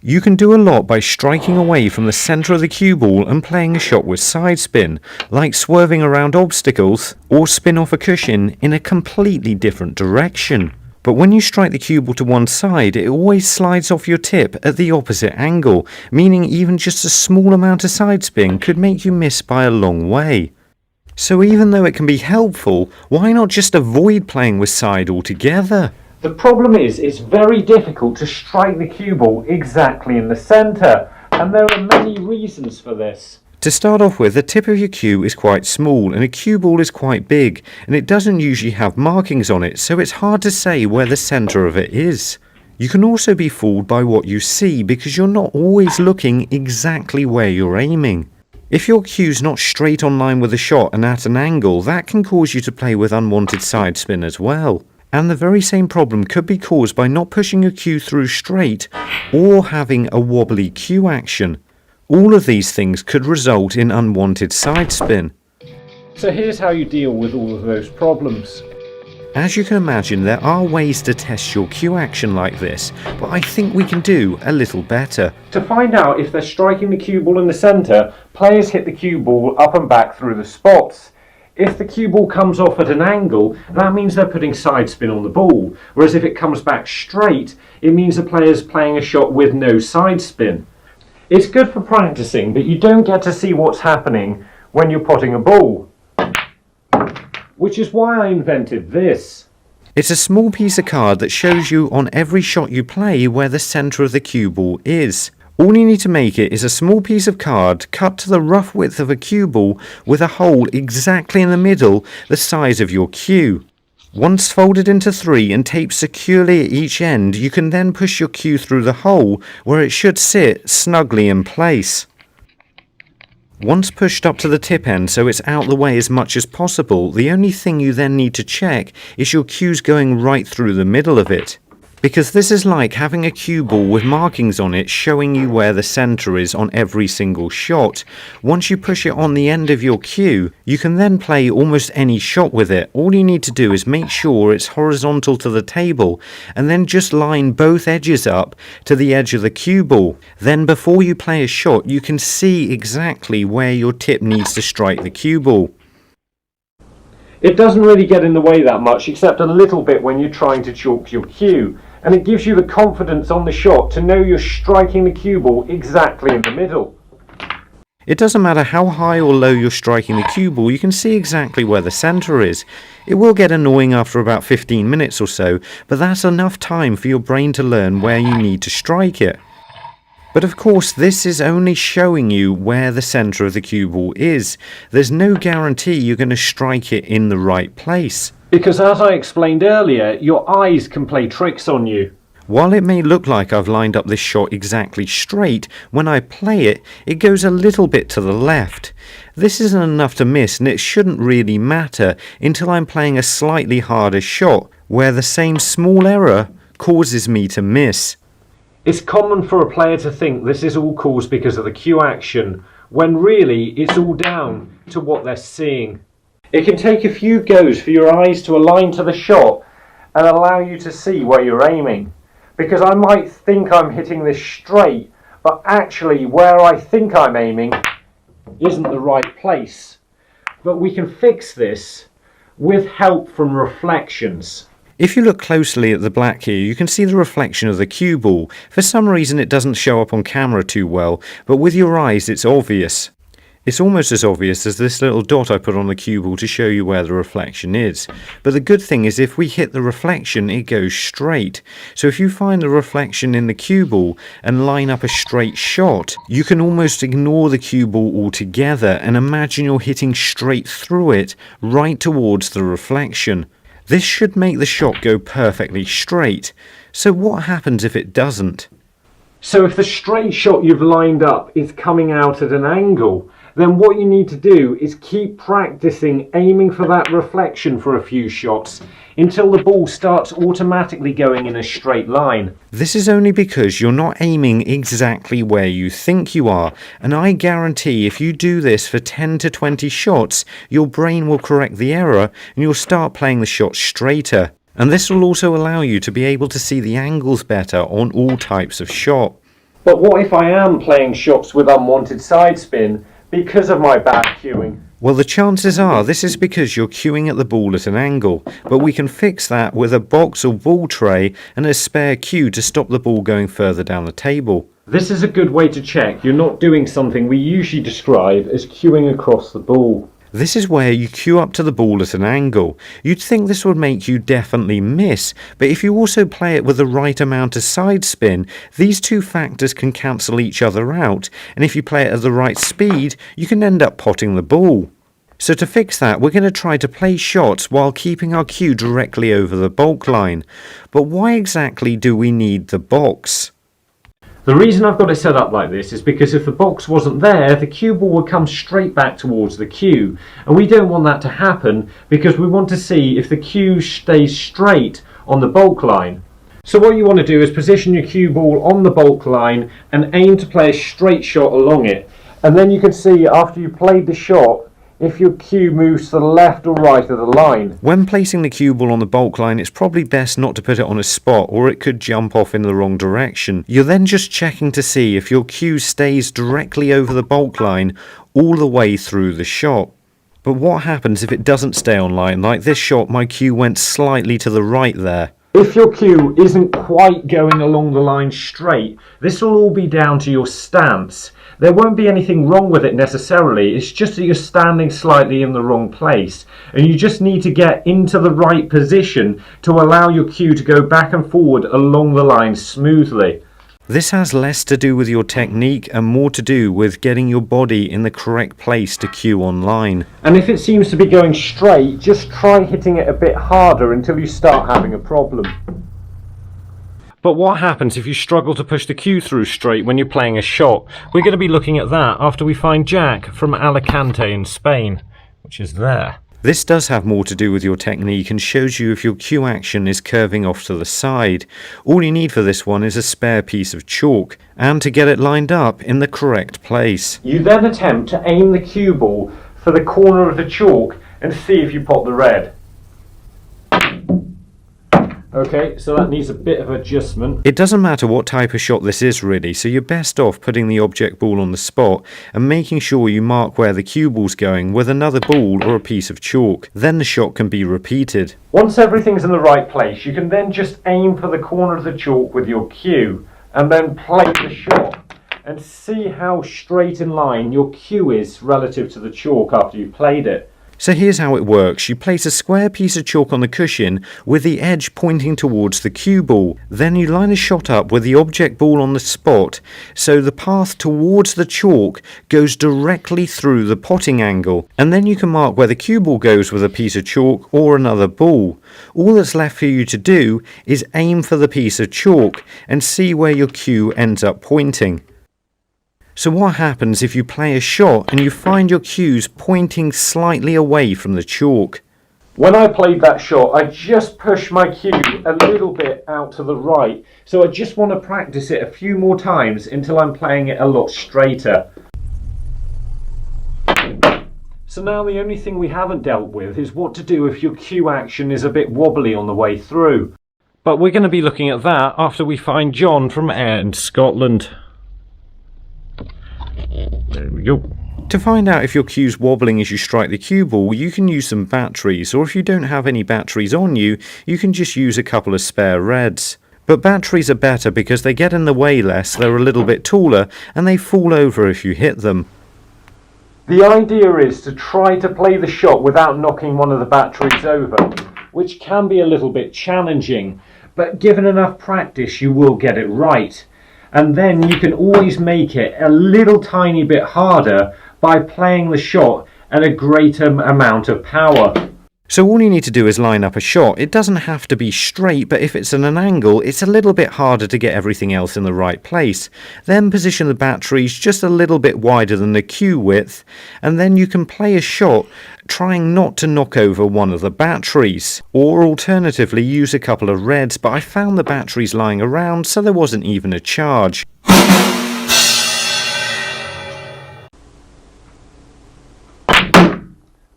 You can do a lot by striking away from the centre of the cue ball and playing a shot with side spin, like swerving around obstacles or spin off a cushion in a completely different direction. But when you strike the cue ball to one side, it always slides off your tip at the opposite angle, meaning even just a small amount of side spin could make you miss by a long way. So even though it can be helpful, why not just avoid playing with side altogether? The problem is, it's very difficult to strike the cue ball exactly in the centre, and there are many reasons for this. To start off with, the tip of your cue is quite small and a cue ball is quite big, and it doesn't usually have markings on it, so it's hard to say where the centre of it is. You can also be fooled by what you see because you're not always looking exactly where you're aiming. If your cue's not straight on line with the shot and at an angle, that can cause you to play with unwanted side spin as well. And the very same problem could be caused by not pushing your cue through straight or having a wobbly cue action. All of these things could result in unwanted side spin. So here's how you deal with all of those problems. As you can imagine, there are ways to test your cue action like this, but I think we can do a little better. To find out if they're striking the cue ball in the centre, players hit the cue ball up and back through the spots. If the cue ball comes off at an angle, that means they're putting side spin on the ball, whereas if it comes back straight, it means the player's playing a shot with no side spin. It's good for practicing, but you don't get to see what's happening when you're potting a ball. Which is why I invented this. It's a small piece of card that shows you on every shot you play where the centre of the cue ball is. All you need to make it is a small piece of card cut to the rough width of a cue ball with a hole exactly in the middle the size of your cue. Once folded into 3 and taped securely at each end, you can then push your cue through the hole where it should sit snugly in place. Once pushed up to the tip end so it's out the way as much as possible, the only thing you then need to check is your cue's going right through the middle of it. Because this is like having a cue ball with markings on it showing you where the centre is on every single shot. Once you push it on the end of your cue, you can then play almost any shot with it. All you need to do is make sure it's horizontal to the table and then just line both edges up to the edge of the cue ball. Then before you play a shot, you can see exactly where your tip needs to strike the cue ball. It doesn't really get in the way that much, except a little bit when you're trying to chalk your cue. And it gives you the confidence on the shot to know you're striking the cue ball exactly in the middle. It doesn't matter how high or low you're striking the cue ball, you can see exactly where the centre is. It will get annoying after about 15 minutes or so, but that's enough time for your brain to learn where you need to strike it. But of course, this is only showing you where the centre of the cue ball is. There's no guarantee you're going to strike it in the right place. Because as I explained earlier, your eyes can play tricks on you. While it may look like I've lined up this shot exactly straight, when I play it, it goes a little bit to the left. This isn't enough to miss, and it shouldn't really matter until I'm playing a slightly harder shot, where the same small error causes me to miss. It's common for a player to think this is all caused because of the cue action, when really it's all down to what they're seeing. It can take a few goes for your eyes to align to the shot and allow you to see where you're aiming. Because I might think I'm hitting this straight, but actually where I think I'm aiming isn't the right place. But we can fix this with help from reflections. If you look closely at the black here, you can see the reflection of the cue ball. For some reason it doesn't show up on camera too well, but with your eyes it's obvious. It's almost as obvious as this little dot I put on the cue ball to show you where the reflection is. But the good thing is if we hit the reflection, it goes straight. So if you find the reflection in the cue ball and line up a straight shot, you can almost ignore the cue ball altogether and imagine you're hitting straight through it, right towards the reflection. This should make the shot go perfectly straight. So what happens if it doesn't? So if the straight shot you've lined up is coming out at an angle, then what you need to do is keep practicing aiming for that reflection for a few shots until the ball starts automatically going in a straight line. This is only because you're not aiming exactly where you think you are, and I guarantee if you do this for 10 to 20 shots, your brain will correct the error and you'll start playing the shot straighter. And this will also allow you to be able to see the angles better on all types of shot. But what if I am playing shots with unwanted side spin because of my bad cueing? Well, the chances are this is because you're cueing at the ball at an angle, but we can fix that with a box or ball tray and a spare cue to stop the ball going further down the table. This is a good way to check you're not doing something we usually describe as cueing across the ball. This is where you cue up to the ball at an angle. You'd think this would make you definitely miss, but if you also play it with the right amount of side spin, these two factors can cancel each other out, and if you play it at the right speed, you can end up potting the ball. So to fix that, we're going to try to play shots while keeping our cue directly over the baulk line. But why exactly do we need the box? The reason I've got it set up like this is because if the box wasn't there, the cue ball would come straight back towards the cue. And we don't want that to happen because we want to see if the cue stays straight on the baulk line. So what you want to do is position your cue ball on the baulk line and aim to play a straight shot along it. And then you can see after you've played the shot, if your cue moves to the left or right of the line. When placing the cue ball on the baulk line, it's probably best not to put it on a spot or it could jump off in the wrong direction. You're then just checking to see if your cue stays directly over the baulk line all the way through the shot. But what happens if it doesn't stay on line? Like this shot, my cue went slightly to the right there. If your cue isn't quite going along the line straight, this will all be down to your stance. There won't be anything wrong with it necessarily, it's just that you're standing slightly in the wrong place and you just need to get into the right position to allow your cue to go back and forward along the line smoothly. This has less to do with your technique and more to do with getting your body in the correct place to cue on line. And if it seems to be going straight, just try hitting it a bit harder until you start having a problem. But what happens if you struggle to push the cue through straight when you're playing a shot? We're going to be looking at that after we find Jack from Alicante in Spain, which is there. This does have more to do with your technique and shows you if your cue action is curving off to the side. All you need for this one is a spare piece of chalk and to get it lined up in the correct place. You then attempt to aim the cue ball for the corner of the chalk and see if you pot the red. Okay, so that needs a bit of adjustment. It doesn't matter what type of shot this is really, so you're best off putting the object ball on the spot and making sure you mark where the cue ball's going with another ball or a piece of chalk. Then the shot can be repeated. Once everything's in the right place, you can then just aim for the corner of the chalk with your cue and then play the shot and see how straight in line your cue is relative to the chalk after you've played it. So here's how it works. You place a square piece of chalk on the cushion with the edge pointing towards the cue ball. Then you line a shot up with the object ball on the spot, so the path towards the chalk goes directly through the potting angle. And then you can mark where the cue ball goes with a piece of chalk or another ball. All that's left for you to do is aim for the piece of chalk and see where your cue ends up pointing. So what happens if you play a shot and you find your cues pointing slightly away from the chalk? When I played that shot, I just pushed my cue a little bit out to the right, so I just want to practice it a few more times until I'm playing it a lot straighter. So now the only thing we haven't dealt with is what to do if your cue action is a bit wobbly on the way through. But we're going to be looking at that after we find John from Ayr in Scotland. There we go. To find out if your cue's wobbling as you strike the cue ball, you can use some batteries, or if you don't have any batteries on you, you can just use a couple of spare reds. But batteries are better because they get in the way less, they're a little bit taller, and they fall over if you hit them. The idea is to try to play the shot without knocking one of the batteries over, which can be a little bit challenging, but given enough practice you will get it right. And then you can always make it a little tiny bit harder by playing the shot at a greater amount of power. So all you need to do is line up a shot. It doesn't have to be straight, but if it's at an angle, it's a little bit harder to get everything else in the right place. Then position the batteries just a little bit wider than the cue width, and then you can play a shot trying not to knock over one of the batteries. Or alternatively, use a couple of reds, but I found the batteries lying around, so there wasn't even a charge.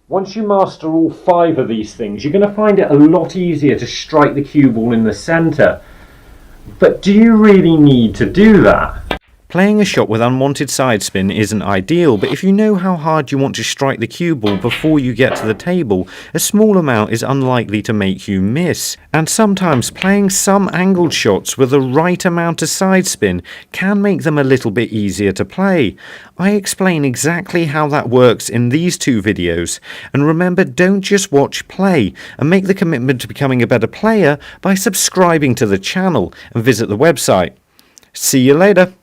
Once you master all 5 of these things, you're going to find it a lot easier to strike the cue ball in the centre. But do you really need to do that? Playing a shot with unwanted side spin isn't ideal, but if you know how hard you want to strike the cue ball before you get to the table, a small amount is unlikely to make you miss. And sometimes playing some angled shots with the right amount of side spin can make them a little bit easier to play. I explain exactly how that works in these two videos, and remember, don't just watch play, and make the commitment to becoming a better player by subscribing to the channel and visit the website. See you later.